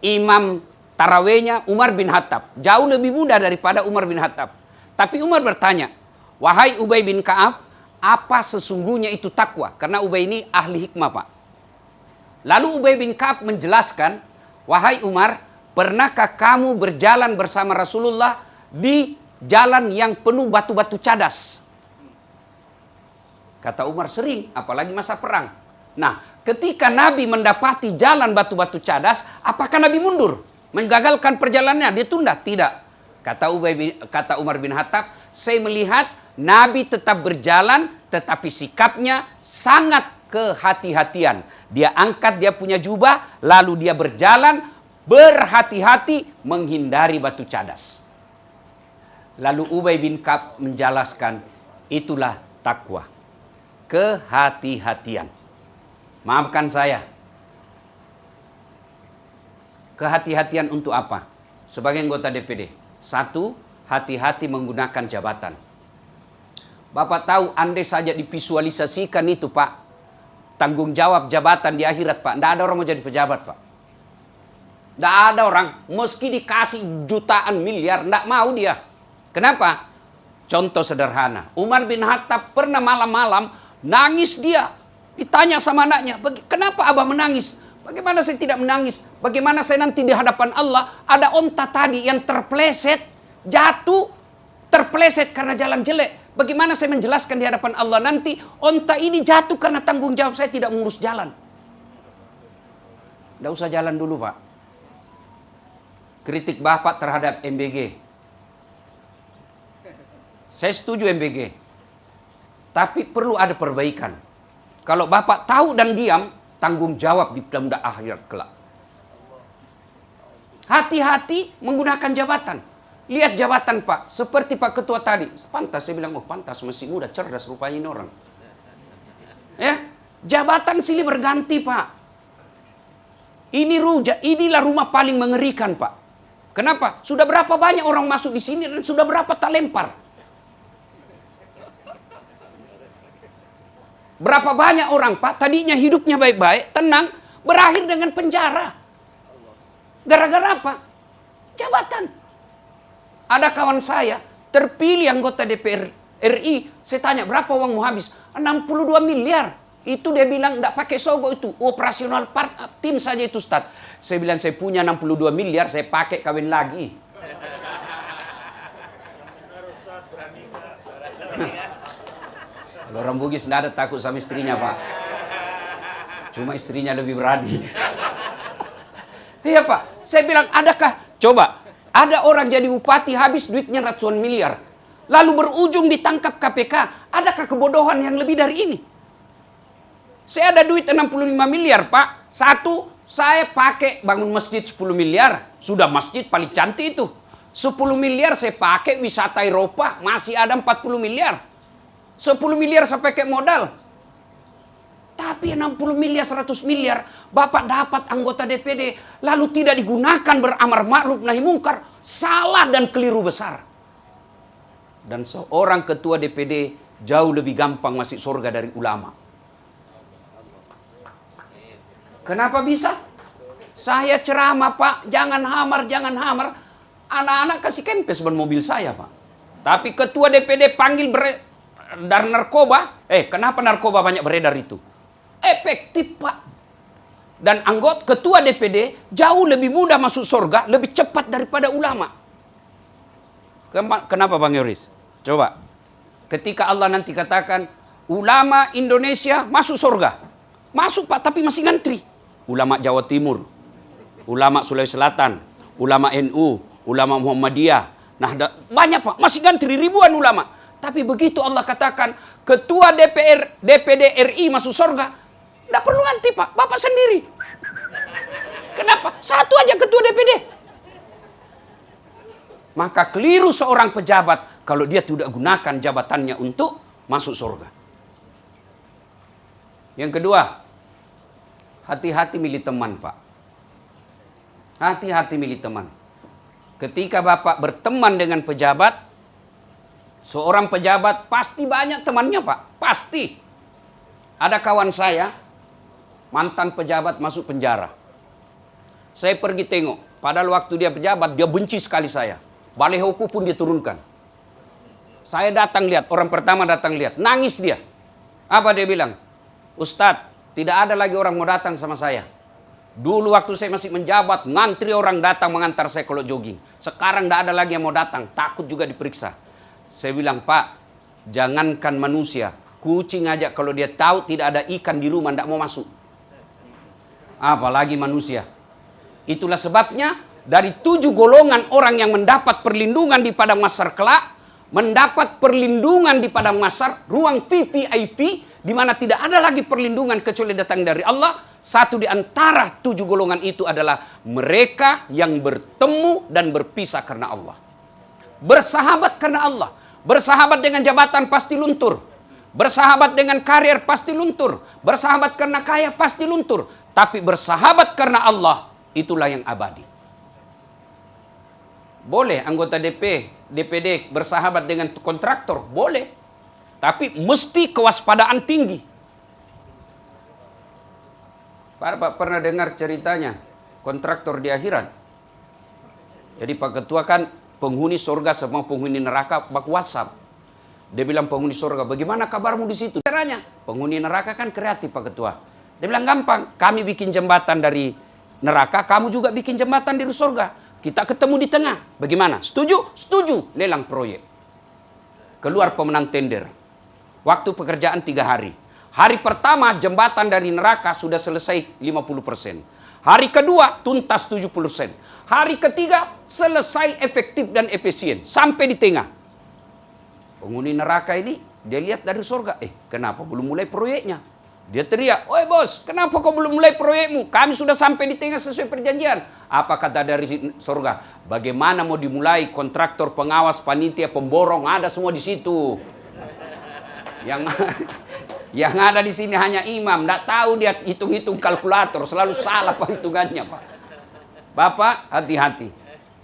Imam tarawehnya Umar bin Khattab. Jauh lebih muda daripada Umar bin Khattab. Tapi Umar bertanya, wahai Ubay bin Ka'ab, apa sesungguhnya itu takwa? Karena Ubay ini ahli hikmah, Pak. Lalu Ubay bin Ka'ab menjelaskan, wahai Umar, pernahkah kamu berjalan bersama Rasulullah di jalan yang penuh batu-batu cadas? Kata Umar, sering, apalagi masa perang. Nah, ketika Nabi mendapati jalan batu-batu cadas, apakah Nabi mundur? Menggagalkan perjalanannya, dia tunda? Tidak. Kata Umar bin Khattab, saya melihat Nabi tetap berjalan, tetapi sikapnya sangat kehati-hatian. Dia angkat dia punya jubah, lalu dia berjalan berhati-hati menghindari batu cadas. Lalu Ubay bin Ka'ab menjelaskan, itulah takwa. Kehati-hatian. Maafkan saya. Kehati-hatian untuk apa? Sebagai anggota DPD. 1, hati-hati menggunakan jabatan. Bapak tahu, andai saja divisualisasikan itu, Pak, tanggung jawab jabatan di akhirat, Pak, tidak ada orang mau jadi pejabat, Pak. Tidak ada orang, meski dikasih jutaan miliar, tidak mau dia. Kenapa? Contoh sederhana, Umar bin Khattab pernah malam-malam nangis dia. Ditanya sama anaknya, kenapa abah menangis? Bagaimana saya tidak menangis? Bagaimana saya nanti di hadapan Allah, ada onta tadi yang terpleset, jatuh, terpleset karena jalan jelek. Bagaimana saya menjelaskan di hadapan Allah nanti, onta ini jatuh karena tanggung jawab saya tidak mengurus jalan. Tidak usah jalan dulu, Pak. Kritik Bapak terhadap MBG. Saya setuju MBG. Tapi perlu ada perbaikan. Kalau Bapak tahu dan diam, tanggung jawab di dalam akhirat kelak. Hati-hati menggunakan jabatan. Lihat jabatan, Pak. Seperti Pak Ketua tadi. Pantas, saya bilang, oh pantas, masih muda, cerdas rupanya ini orang. Ya, jabatan silih berganti, Pak. Inilah rumah paling mengerikan, Pak. Kenapa? Sudah berapa banyak orang masuk di sini dan sudah berapa tak lempar. Berapa banyak orang, Pak, tadinya hidupnya baik-baik, tenang, berakhir dengan penjara. Gara-gara apa? Jabatan. Ada kawan saya, terpilih anggota DPR RI, saya tanya, berapa uangmu habis? 62 miliar. Itu dia bilang, enggak pakai sogo itu, operasional tim saja itu, Ustaz. Saya bilang, saya punya 62 miliar, saya pakai kawin lagi. Kalau orang Bugis tidak ada takut sama istrinya, Pak. Cuma istrinya lebih berani. Iya, Pak. Saya bilang, adakah? Coba, ada orang jadi bupati habis duitnya ratusan miliar. Lalu berujung ditangkap KPK. Adakah kebodohan yang lebih dari ini? Saya ada duit 65 miliar, Pak. Satu, saya pakai bangun masjid 10 miliar. Sudah masjid paling cantik itu. 10 miliar saya pakai wisata Eropa. Masih ada 40 miliar. 10 miliar saya pakai modal. Tapi 60 miliar, 100 miliar, Bapak dapat anggota DPD, lalu tidak digunakan beramar ma'ruf nahi mungkar, salah dan keliru besar. Dan seorang ketua DPD jauh lebih gampang masuk surga dari ulama. Kenapa bisa? Saya ceramah, Pak, jangan hamar, jangan hamar. Anak-anak kasih kempes ban mobil saya, Pak. Tapi ketua DPD panggil dan narkoba, kenapa narkoba banyak beredar itu? Efektif, Pak. Dan anggota ketua DPD jauh lebih mudah masuk surga, lebih cepat daripada ulama. Kenapa, Bang Yoris? Coba. Ketika Allah nanti katakan, ulama Indonesia masuk surga. Masuk, Pak, tapi masih ngantri. Ulama Jawa Timur, ulama Sulawesi Selatan, ulama NU, ulama Muhammadiyah. Nah, banyak, Pak, masih ngantri ribuan ulama. Tapi begitu Allah katakan, ketua DPD RI masuk surga, tidak perlu nanti, Pak. Bapak sendiri. Kenapa? Satu aja ketua DPD. Maka keliru seorang pejabat kalau dia tidak gunakan jabatannya untuk masuk surga. Yang kedua, hati-hati milih teman, Pak. Hati-hati milih teman. Ketika Bapak berteman dengan pejabat, seorang pejabat pasti banyak temannya, Pak. Pasti. Ada kawan saya, mantan pejabat masuk penjara. Saya pergi tengok. Padahal waktu dia pejabat, dia benci sekali saya. Balihoku pun dia turunkan. Saya datang lihat, orang pertama datang lihat. Nangis dia. Apa dia bilang? Ustadz, tidak ada lagi orang mau datang sama saya. Dulu waktu saya masih menjabat, ngantri orang datang mengantar saya kalau jogging. Sekarang tidak ada lagi yang mau datang. Takut juga diperiksa. Saya bilang, Pak, jangankan manusia, kucing aja kalau dia tahu tidak ada ikan di rumah, tidak mau masuk. Apalagi manusia. Itulah sebabnya, dari 7 golongan orang yang mendapat perlindungan di padang mahsyar kelak, mendapat perlindungan di padang mahsyar, ruang VVIP, di mana tidak ada lagi perlindungan kecuali datang dari Allah. Satu di antara 7 golongan itu adalah mereka yang bertemu dan berpisah karena Allah. Bersahabat karena Allah. Bersahabat dengan jabatan pasti luntur. Bersahabat dengan karier pasti luntur. Bersahabat karena kaya pasti luntur. Tapi bersahabat karena Allah, itulah yang abadi. Boleh anggota DPD bersahabat dengan kontraktor, boleh. Tapi mesti kewaspadaan tinggi. Bapak pernah dengar ceritanya, kontraktor di akhirat. Jadi Pak Ketua kan penghuni surga sama penghuni neraka bak WhatsApp. Dia bilang penghuni surga, bagaimana kabarmu di situ? Caranya, penghuni neraka kan kreatif Pak Ketua. Dia bilang gampang, kami bikin jembatan dari neraka, kamu juga bikin jembatan di surga. Kita ketemu di tengah. Bagaimana? Setuju? Setuju. Lelang proyek. Keluar pemenang tender. Waktu pekerjaan 3 hari. Hari pertama jembatan dari neraka sudah selesai 50%. Hari kedua tuntas 70%. Hari ketiga selesai efektif dan efisien. Sampai di tengah. Penghuni neraka ini dia lihat dari surga. Kenapa belum mulai proyeknya? Dia teriak, "Oi bos, kenapa kau belum mulai proyekmu? Kami sudah sampai di tengah sesuai perjanjian." Apa kata dari surga? Bagaimana mau dimulai? Kontraktor, pengawas, panitia, pemborong, ada semua di situ. Yang ada di sini hanya imam. Tidak tahu dia hitung-hitung kalkulator. Selalu salah perhitungannya, Pak. Bapak, hati-hati.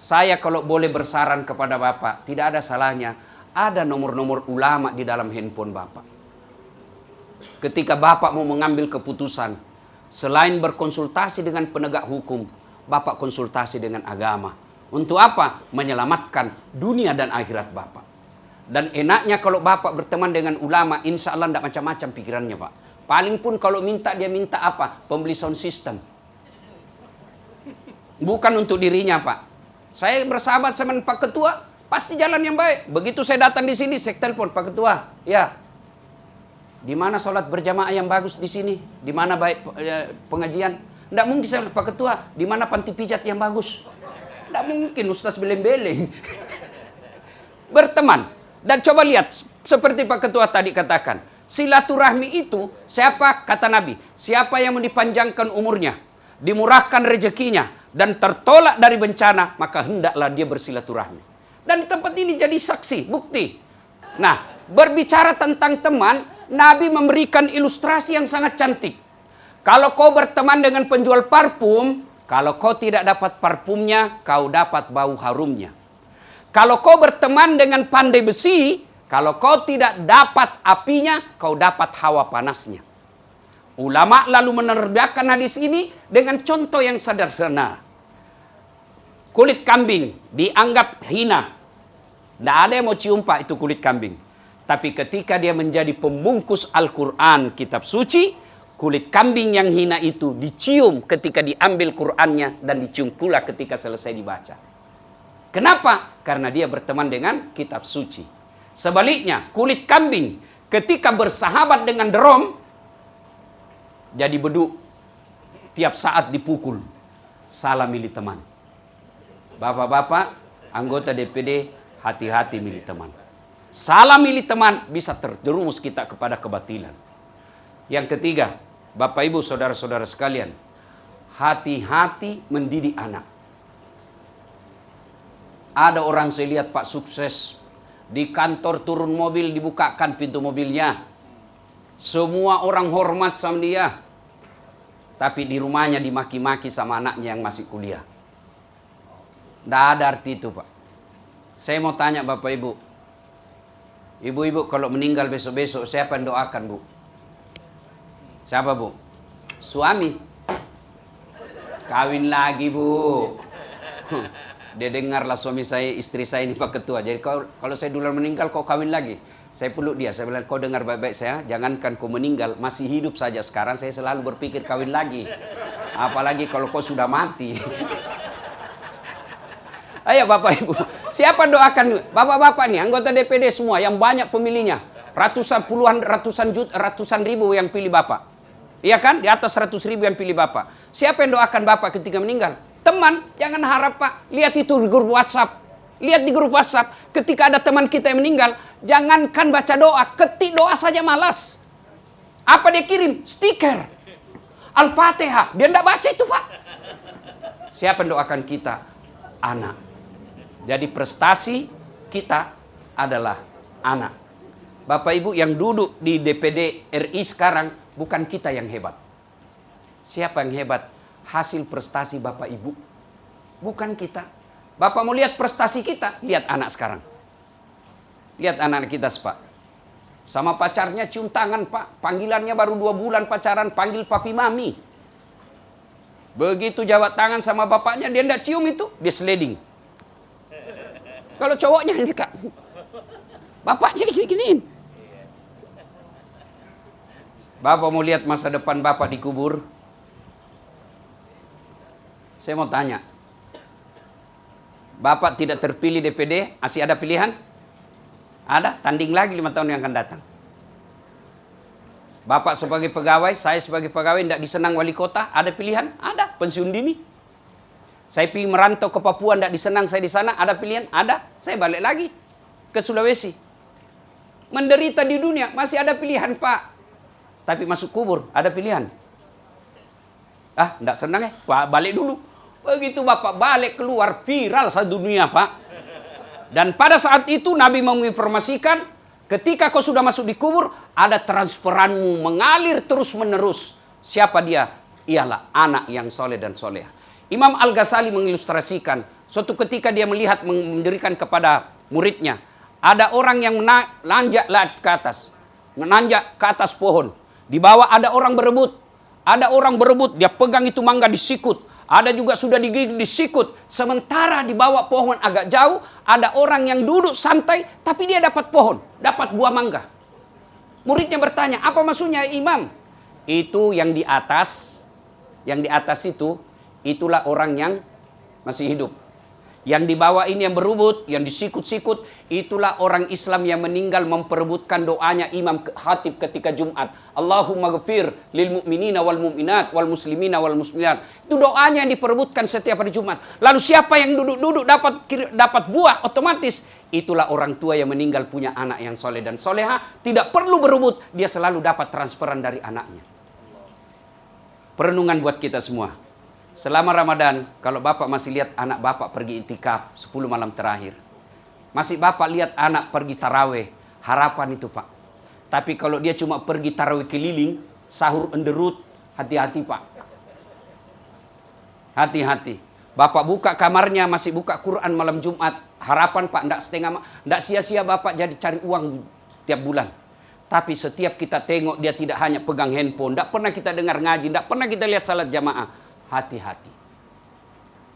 Saya kalau boleh bersaran kepada Bapak, tidak ada salahnya. Ada nomor-nomor ulama di dalam handphone Bapak. Ketika Bapak mau mengambil keputusan, selain berkonsultasi dengan penegak hukum, Bapak konsultasi dengan agama. Untuk apa? Menyelamatkan dunia dan akhirat Bapak. Dan enaknya kalau Bapak berteman dengan ulama, insya Allah tidak macam-macam pikirannya Pak. Paling pun kalau minta, dia minta apa? Pembeli sound system. Bukan untuk dirinya Pak. Saya bersahabat sama Pak Ketua, pasti jalan yang baik. Begitu saya datang di sini, saya telepon Pak Ketua. Ya, di mana sholat berjamaah yang bagus di sini? Di mana baik pengajian? Tidak mungkin saya Pak Ketua. Di mana panti pijat yang bagus? Tidak mungkin Ustaz beleng-beleng. Berteman. Dan coba lihat, seperti Pak Ketua tadi katakan. Silaturahmi itu, siapa kata Nabi? Siapa yang mau dipanjangkan umurnya, dimurahkan rezekinya, dan tertolak dari bencana, maka hendaklah dia bersilaturahmi. Dan tempat ini jadi saksi, bukti. Nah, berbicara tentang teman, Nabi memberikan ilustrasi yang sangat cantik. Kalau kau berteman dengan penjual parfum, kalau kau tidak dapat parfumnya, kau dapat bau harumnya. Kalau kau berteman dengan pandai besi, kalau kau tidak dapat apinya, kau dapat hawa panasnya. Ulama lalu menerjemahkan hadis ini dengan contoh yang sederhana. Kulit kambing dianggap hina. Tidak ada yang mau cium Pak itu kulit kambing. Tapi ketika dia menjadi pembungkus Al-Quran, kitab suci, kulit kambing yang hina itu dicium ketika diambil Qurannya dan dicium pula ketika selesai dibaca. Kenapa? Karena dia berteman dengan kitab suci. Sebaliknya, kulit kambing ketika bersahabat dengan derom, jadi beduk. Tiap saat dipukul. Salah milih teman. Bapak-bapak, anggota DPD, hati-hati milih teman. Salah milih teman bisa terjerumus kita kepada kebatilan. Yang ketiga, Bapak Ibu saudara-saudara sekalian, hati-hati mendidik anak. Ada orang saya lihat Pak sukses, di kantor turun mobil dibukakan pintu mobilnya. Semua orang hormat sama dia. Tapi di rumahnya dimaki-maki sama anaknya yang masih kuliah. Tidak ada arti itu Pak. Saya mau tanya Bapak Ibu. Ibu-ibu kalau meninggal besok-besok, siapa yang doakan Bu? Siapa Bu? Suami. Kawin lagi Bu. Dia dengarlah suami saya, istri saya ini Pak Ketua. Jadi kalau saya duluan meninggal, kau kawin lagi. Saya peluk dia, saya bilang, kau dengar baik-baik saya, jangankan kau meninggal, masih hidup saja sekarang, saya selalu berpikir kawin lagi. Apalagi kalau kau sudah mati. Ayo Bapak Ibu, siapa doakan Bapak-bapak nih, anggota DPD semua yang banyak pemilihnya. Ratusan ribu yang pilih Bapak. Iya kan? Di atas 100.000 yang pilih Bapak. Siapa yang doakan Bapak ketika meninggal? Teman, jangan harap Pak. Lihat itu di grup WhatsApp. Lihat di grup WhatsApp. Ketika ada teman kita yang meninggal, jangankan baca doa, ketik doa saja malas. Apa dia kirim? Stiker. Al-Fatihah. Dia tidak baca itu Pak. Siapa yang doakan kita? Anak. Jadi prestasi kita adalah anak. Bapak Ibu yang duduk di DPD RI sekarang, bukan kita yang hebat. Siapa yang hebat? Hasil prestasi Bapak Ibu. Bukan kita. Bapak mau lihat prestasi kita? Lihat anak sekarang. Lihat anak kita Pak. Sama pacarnya cium tangan Pak. Panggilannya baru 2 bulan pacaran, panggil papi mami. Begitu jabat tangan sama bapaknya, dia tidak cium itu, dia sliding. Kalau cowoknya ini kak, bapaknya gini-giniin. Bapak mau lihat masa depan bapak dikubur? Saya mau tanya, bapak tidak terpilih DPD, masih ada pilihan? Ada, tanding lagi 5 tahun yang akan datang. Bapak sebagai pegawai, saya sebagai pegawai tidak disenang wali kota, ada pilihan? Ada, pensiun dini. Saya pergi merantau ke Papua, tidak disenang saya di sana, ada pilihan? Ada, saya balik lagi ke Sulawesi. Menderita di dunia, masih ada pilihan Pak. Tapi masuk kubur, ada pilihan? Ah, tidak senang ya? Pak, balik dulu. Begitu Bapak balik keluar, viral sedunia Pak. Dan pada saat itu Nabi menginformasikan, ketika kau sudah masuk di kubur, ada transferanmu mengalir terus-menerus. Siapa dia? Ialah anak yang soleh dan soleha. Imam Al-Ghazali mengilustrasikan, suatu ketika dia melihat mendirikan kepada muridnya, ada orang yang menanjak ke atas, menanjak ke atas pohon. Di bawah ada orang berebut. Ada orang berebut, dia pegang itu mangga disikut. Ada juga sudah digigit disikut. Sementara di bawah pohon agak jauh, ada orang yang duduk santai, tapi dia dapat pohon, dapat buah mangga. Muridnya bertanya, apa maksudnya Imam? Itu yang di atas itu, itulah orang yang masih hidup. Yang di bawah ini yang berebut, yang disikut-sikut, itulah orang Islam yang meninggal memperebutkan doanya Imam Khatib ketika Jumat. Allahumma ghafir lil mu'minina wal mu'minat wal muslimina wal muslimat. Itu doanya yang diperebutkan setiap hari Jumat. Lalu siapa yang duduk-duduk dapat buah otomatis? Itulah orang tua yang meninggal punya anak yang soleh dan soleha. Tidak perlu berebut, dia selalu dapat transferan dari anaknya. Perenungan buat kita semua. Selama Ramadan, kalau Bapak masih lihat anak Bapak pergi itikaf 10 malam terakhir. Masih Bapak lihat anak pergi taraweh, harapan itu Pak. Tapi kalau dia cuma pergi taraweh keliling, sahur underut, hati-hati Pak. Hati-hati. Bapak buka kamarnya, masih buka Quran malam Jumat. Harapan Pak, enggak sia-sia Bapak jadi cari uang tiap bulan. Tapi setiap kita tengok dia tidak hanya pegang handphone, enggak pernah kita dengar ngaji, enggak pernah kita lihat salat jamaah. Hati-hati.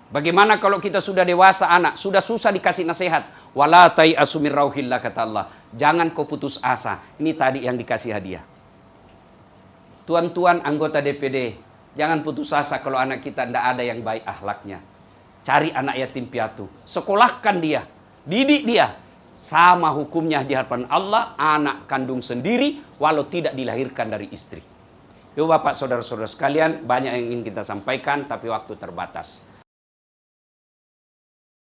Bagaimana kalau kita sudah dewasa anak, sudah susah dikasih nasihat. Wala tai'asu min rauhillah, kata Allah. Jangan kau putus asa. Ini tadi yang dikasih hadiah. Tuan-tuan anggota DPD, jangan putus asa kalau anak kita tidak ada yang baik akhlaknya. Cari anak yatim piatu, sekolahkan dia, didik dia. Sama hukumnya di hadapan Allah, anak kandung sendiri walau tidak dilahirkan dari istri. Yo Bapak, saudara-saudara sekalian, banyak yang ingin kita sampaikan, tapi waktu terbatas.